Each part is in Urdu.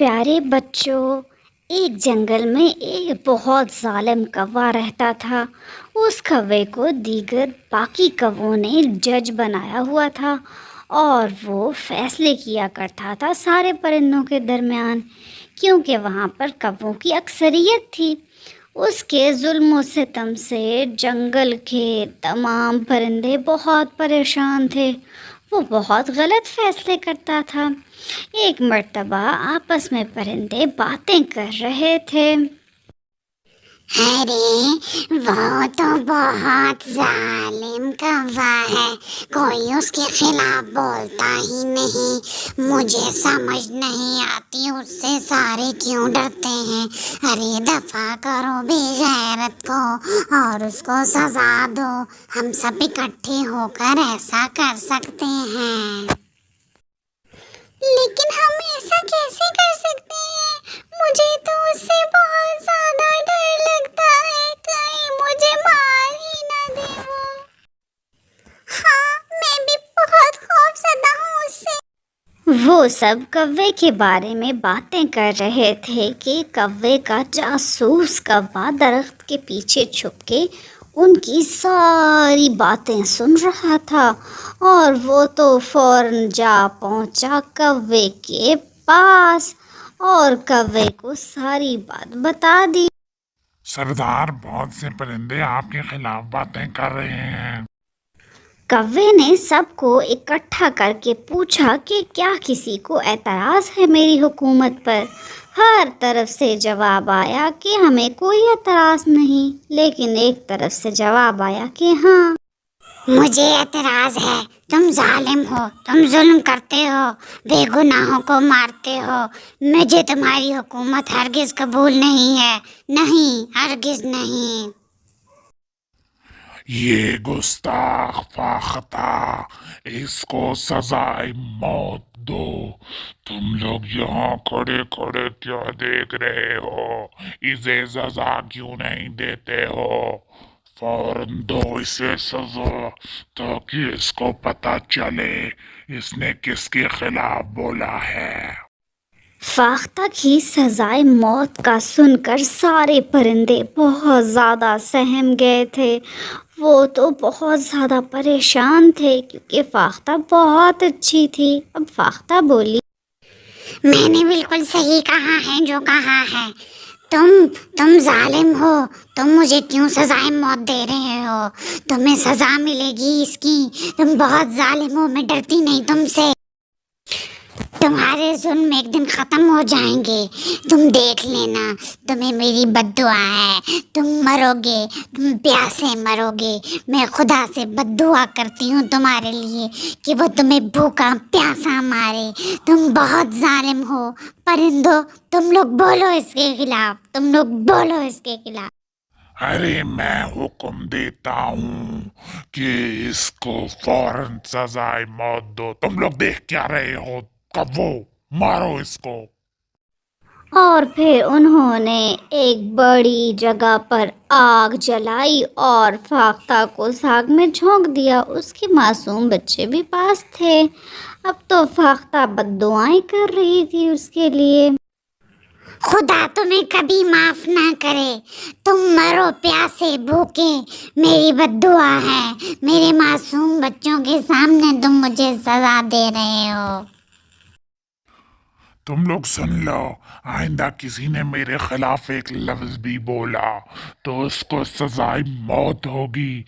پیارے بچوں، ایک جنگل میں ایک بہت ظالم کوا رہتا تھا۔ اس کوے کو دیگر باقی کووں نے جج بنایا ہوا تھا اور وہ فیصلے کیا کرتا تھا سارے پرندوں کے درمیان، کیونکہ وہاں پر کووں کی اکثریت تھی۔ اس کے ظلم و ستم سے جنگل کے تمام پرندے بہت پریشان تھے۔ وہ بہت غلط فیصلے کرتا تھا۔ ایک مرتبہ آپس میں پرندے باتیں کر رہے تھے۔ ارے وہ تو بہت ظالم کوا ہے، کوئی اس کے خلاف بولتا ہی نہیں۔ مجھے سمجھ نہیں آتی اس سے سارے کیوں ڈرتے ہیں۔ ارے دفع کرو بے غیرت کو اور اس کو سزا دو۔ ہم سب اکٹھے ہو کر ایسا کر سکتے ہیں۔ لیکن ہم ایسا کیسے کر سکتے ہیں؟ مجھے تو اس سے بہت زیادہ ڈر لگتا ہے، کہیں مجھے مار ہی نہ دے وہ۔ ہاں، میں بھی بہت خوفزدہ ہوں اس سے۔ وہ سب کوے کے بارے میں باتیں کر رہے تھے کہ کوے کا جاسوس کوا درخت کے پیچھے چھپ کے ان کی ساری باتیں سن رہا تھا، اور وہ تو فوراً جا پہنچا کوے کے پاس اور کوے کو ساری بات بتا دی۔ سردار، بہت سے پرندے آپ کے خلاف باتیں کر رہے ہیں۔ کوے نے سب کو اکٹھا کر کے پوچھا کہ کیا کسی کو اعتراض ہے میری حکومت پر۔ ہر طرف سے جواب آیا کہ ہمیں کوئی اعتراض نہیں، لیکن ایک طرف سے جواب آیا کہ ہاں، مجھے اعتراض ہے۔ تم ظالم ہو، تم ظلم کرتے ہو، بے گناہوں کو مارتے ہو۔ مجھے تمہاری حکومت ہرگز قبول نہیں ہے، نہیں، ہرگز نہیں۔ یہ گستاخ فاختہ، اس کو سزائے موت دو۔ تم لوگ یہاں کھڑے کھڑے کیا دیکھ رہے ہو؟ اسے سزا کیوں نہیں دیتے ہو؟ فوراً دو اسے سزا، تاکہ اس کو پتہ چلے اس نے کس کے خلاف بولا ہے۔ فاختہ کی سزائے موت کا سن کر سارے پرندے بہت زیادہ سہم گئے تھے۔ وہ تو بہت زیادہ پریشان تھے کیونکہ فاختہ بہت اچھی تھی۔ اب فاختہ بولی، میں نے بالکل صحیح کہا ہے جو کہا ہے۔ تم ظالم ہو، تم مجھے کیوں سزائے موت دے رہے ہو؟ تمہیں سزا ملے گی اس کی۔ تم بہت ظالم ہو، میں ڈرتی نہیں تم سے۔ تمہارے ظلم ایک دن ختم ہو جائیں گے، تم دیکھ لینا۔ تمہیں میری بد دعا ہے، تم مرو گے، تم پیاسے مرو گے۔ میں خدا سے بد دعا کرتی ہوں تمہارے لیے کہ وہ تمہیں بھوکا پیاسا مارے۔ تم بہت ظالم ہو۔ پرندوں، تم لوگ بولو اس کے خلاف، تم لوگ بولو اس کے خلاف۔ ارے میں حکم دیتا ہوں کہ اس کو فوراً سزائے موت دو۔ تم لوگ دیکھ کیا رہے ہو؟ کوو، مارو اس کو۔ اور پھر انہوں نے ایک بڑی جگہ پر آگ جلائی اور فاختہ کو آگ میں جھونک دیا۔ اس کے معصوم بچے بھی پاس تھے۔ اب تو فاختہ بد دعائیں کر رہی تھی اس کے لیے۔ خدا تمہیں کبھی معاف نہ کرے، تم مرو پیاسے بھوکے۔ میری بد دعا ہے، میرے معصوم بچوں کے سامنے تم مجھے سزا دے رہے ہو۔ تم لوگ سن لو، آئندہ کسی نے میرے خلاف ایک لفظ بھی بولا تو اس کو سزائے موت ہوگی،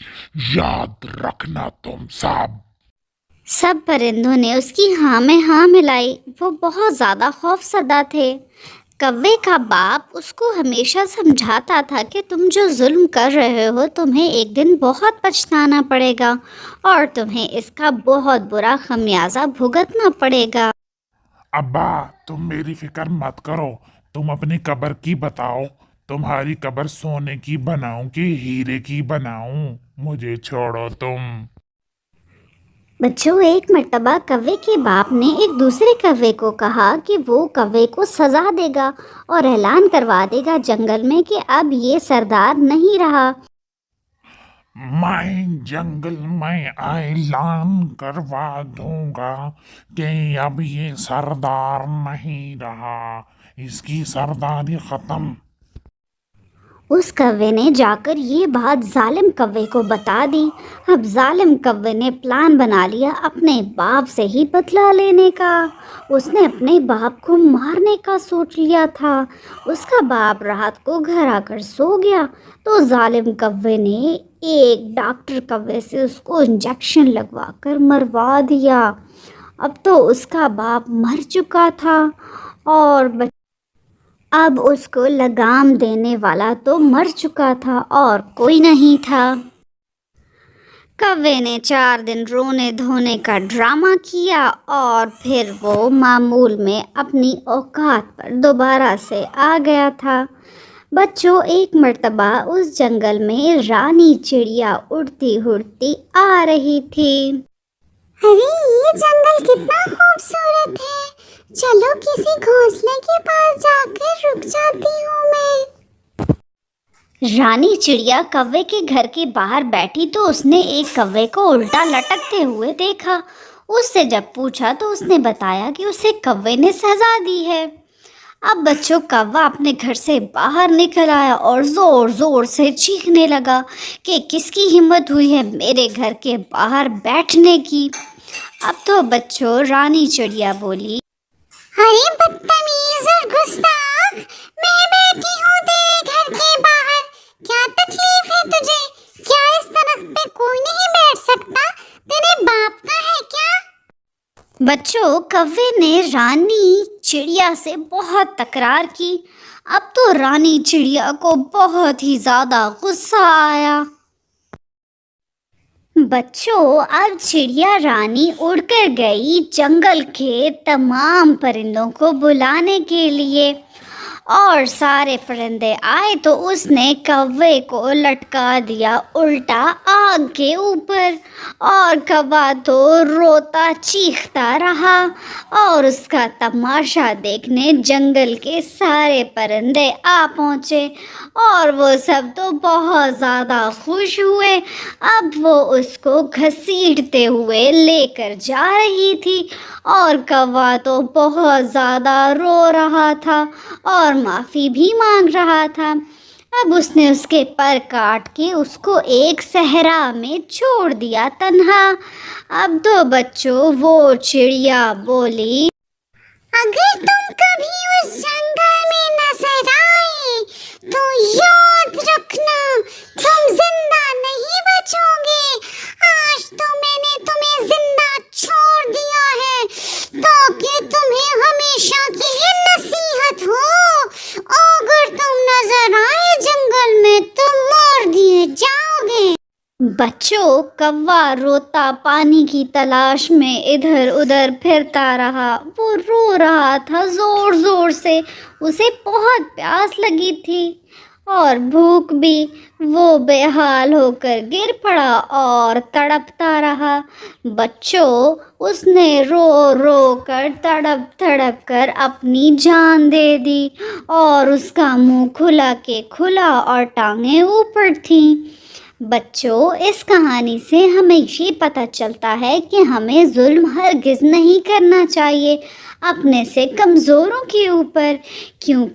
یاد رکھنا تم سب۔ سب پرندوں نے اس کی ہاں میں ہاں ملائی۔ وہ بہت زیادہ خوفزدہ تھے۔ کوے کا باپ اس کو ہمیشہ سمجھاتا تھا کہ تم جو ظلم کر رہے ہو تمہیں ایک دن بہت پچھتانا پڑے گا اور تمہیں اس کا بہت برا خمیازہ بھگتنا پڑے گا۔ ابا، تم میری فکر مت کرو، تم اپنی قبر کی بتاؤ۔ تمہاری قبر سونے کی بناؤں کہ ہیرے کی بناؤں؟ مجھے چھوڑو تم۔ بچوں، ایک مرتبہ کوے کے باپ نے ایک دوسرے کوے کو کہا کہ وہ کوے کو سزا دے گا اور اعلان کروا دے گا جنگل میں کہ اب یہ سردار نہیں رہا۔ میں جنگل میں اعلان کروا دوں گا کہ اب یہ سردار نہیں رہا، اس کی سرداری ختم۔ اس کوے نے جا کر یہ بات ظالم کوے کو بتا دی۔ اب ظالم کوے نے پلان بنا لیا اپنے باپ سے ہی بدلہ لینے کا۔ اس نے اپنے باپ کو مارنے کا سوچ لیا تھا۔ اس کا باپ رات کو گھر آ کر سو گیا تو ظالم کوے نے ایک ڈاکٹر کوے سے اس کو انجیکشن لگوا کر مروا دیا۔ اب تو اس کا باپ مر چکا تھا اور اب اس کو لگام دینے والا تو مر چکا تھا اور کوئی نہیں تھا۔ کوے نے 4 دن رونے دھونے کا ڈرامہ کیا اور پھر وہ معمول میں اپنی اوقات پر دوبارہ سے آ گیا تھا۔ بچوں، ایک مرتبہ اس جنگل میں رانی چڑیا اڑتی اڑتی آ رہی تھی۔ ارے یہ جنگل کتنا خوبصورت ہے، چلو کسی گھونسلے کے پاس جا کر رک جاتی ہوں میں۔ رانی چڑیا کوے کے گھر کے باہر بیٹھی تو اس نے ایک کوے کو الٹا لٹکتے ہوئے دیکھا۔ اس سے جب پوچھا تو اس نے بتایا کہ اسے کوے نے سزا دی ہے۔ اب بچوں، کوا اپنے گھر سے باہر نکل آیا اور زور زور سے چیخنے لگا کہ کس کی ہمت ہوئی ہے میرے گھر کے باہر بیٹھنے کی۔ اب تو بچوں رانی چڑیا بولی، ارے بدتمیز اور گستاخ، میں بیٹھی ہوں تیرے گھر کے باہر، کیا تکلیف ہے تجھے؟ کیا اس درخت پہ کوئی نہیں بیٹھ سکتا؟ تیرے باپ کا ہے کیا؟ بچوں کوے نے رانی چڑیا سے بہت تکرار کی۔ اب تو رانی چڑیا کو بہت ہی زیادہ غصہ آیا۔ بچوں اب چڑیا رانی اڑ کر گئی جنگل کے تمام پرندوں کو بلانے کے لیے، اور سارے پرندے آئے تو اس نے کوے کو لٹکا دیا الٹا آگ کے اوپر، اور کوا تو روتا چیختا رہا، اور اس کا تماشا دیکھنے جنگل کے سارے پرندے آ پہنچے اور وہ سب تو بہت زیادہ خوش ہوئے۔ اب وہ اس کو گھسیٹتے ہوئے لے کر جا رہی تھی اور کوا تو بہت زیادہ رو رہا تھا اور معافی بھی مانگ رہا تھا۔ اب اس نے اس کے پر کاٹ کے اس کو ایک صحرا میں چھوڑ دیا تنہا۔ اب تو بچوں وہ چڑیا بولی، اگر تم کبھی اس جنگل میں نظر آئے تو یاد رکھنا تم زندہ نہیں بچو گے۔ آج تو میں نے تمہیں زندہ چھوڑ دیا ہے تاکہ تمہیں ہمیشہ کے لیے نصیحت ہو، اگر تم نظر آئے جنگل میں تو مار دیے جاؤ گے۔ بچوں کوا روتا پانی کی تلاش میں ادھر ادھر پھرتا رہا۔ وہ رو رہا تھا زور زور سے، اسے بہت پیاس لگی تھی اور بھوک بھی۔ وہ بے حال ہو کر گر پڑا اور تڑپتا رہا۔ بچوں اس نے رو رو کر تڑپ تڑپ کر اپنی جان دے دی اور اس کا منہ کھلا کے کھلا اور ٹانگیں اوپر تھیں۔ بچوں اس کہانی سے ہمیں یہ پتہ چلتا ہے کہ ہمیں ظلم ہرگز نہیں کرنا چاہیے اپنے سے کمزوروں کے اوپر، کیونکہ